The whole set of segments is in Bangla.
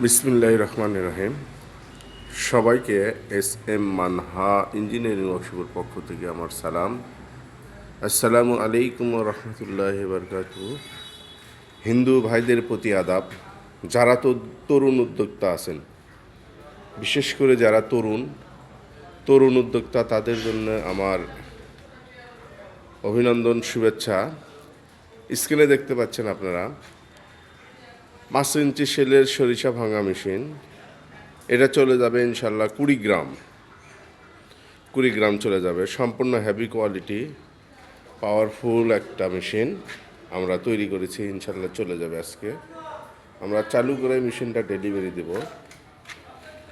বিসমিল্লাহির রহমানির রহিম। সবাইকে এস এম মানহা ইঞ্জিনিয়ারিং ওয়ার্কশপের পক্ষ থেকে আমার সালাম। আসসালামু আলাইকুম রহমতুল্লাহি বারকাতু। হিন্দু ভাইদের প্রতি আদাব। যারা তো তরুণ উদ্যোক্তা আছেন, বিশেষ করে যারা তরুণ উদ্যোক্তা, তাদের জন্য আমার অভিনন্দন, শুভেচ্ছা। স্ক্রিনে দেখতে পাচ্ছেন আপনারা 5 ইঞ্চি সেলের সরিষা ভাঙা মেশিন। এটা চলে যাবে ইনশাল্লাহ 20 গ্রাম চলে যাবে। সম্পূর্ণ হেভি কোয়ালিটি, পাওয়ারফুল একটা মেশিন আমরা তৈরি করেছি। ইনশাল্লাহ চলে যাবে আজকে। আমরা চালু করে মেশিনটা ডেলিভারি দেব,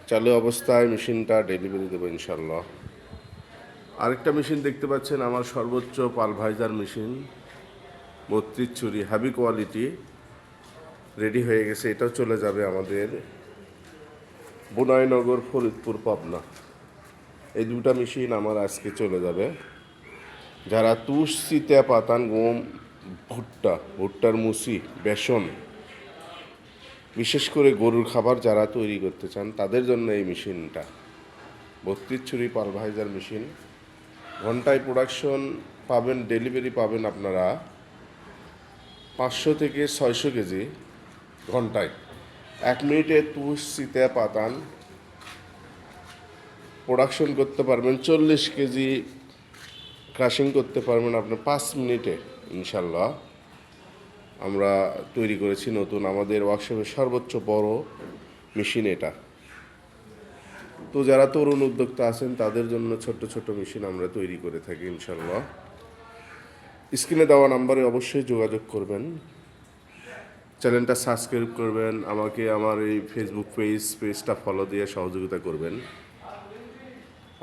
চালু অবস্থায় মেশিনটা ডেলিভারি দেবো ইনশাল্লাহ। আরেকটা মেশিন দেখতে পাচ্ছেন আমার সর্বোচ্চ পালভাইজার মেশিন, 32 ছুরি, হেভি কোয়ালিটি, রেডি হয়ে গেছে। এটাও চলে যাবে আমাদের বুনাইনগর, ফরিদপুর, পাবনা। এই দুটা মেশিন আমার আজকে চলে যাবে। যারা তুষ, চিতা, পাতান, গম, ভুট্টার মুসি, বেসন, বিশেষ করে গরুর খাবার যারা তৈরি করতে চান, তাদের জন্য এই মেশিনটা 32 ছুরি পালভাইজার মেশিন। ঘন্টায় প্রোডাকশন পাবেন, ডেলিভারি পাবেন আপনারা 500 থেকে 600 কেজি ঘন্টায়। 1 মিনিটে তুষ, চিতা, পাতান প্রোডাকশন করতে পারবেন। 40 কেজি ক্রাশিং করতে পারবেন আপনি 5 মিনিটে ইনশাল্লাহ। আমরা তৈরি করেছি নতুন, আমাদের ওয়ার্কশপের সর্বোচ্চ বড় মেশিন এটা। তো যারা তরুণ উদ্যোক্তা আছেন, তাদের জন্য ছোট্ট ছোট্ট মেশিন আমরা তৈরি করে থাকি ইনশাল্লাহ। স্ক্রিনে দেওয়া নাম্বারে অবশ্যই যোগাযোগ করবেন, চ্যানেলটা সাবস্ক্রাইব করবেন, আমাকে আমার এই ফেসবুক পেজটা ফলো দিয়ে সহযোগিতা করবেন।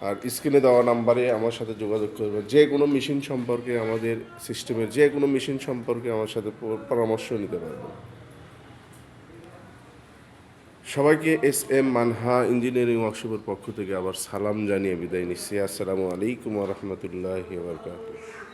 আর স্ক্রিনে দেওয়া নাম্বারে আমার সাথে যোগাযোগ করবেন। যে কোনো মেশিন সম্পর্কে, আমাদের সিস্টেমের যে কোনো মেশিন সম্পর্কে আমার সাথে পরামর্শ নিতে পারবেন। সবাইকে এস এম মানহা ইঞ্জিনিয়ারিং ওয়ার্কশপের পক্ষ থেকে আবার সালাম জানিয়ে বিদায় নিচ্ছি। আসসালামু আলাইকুম রহমতুল্লাহি ওয়া বারাকাতুহু।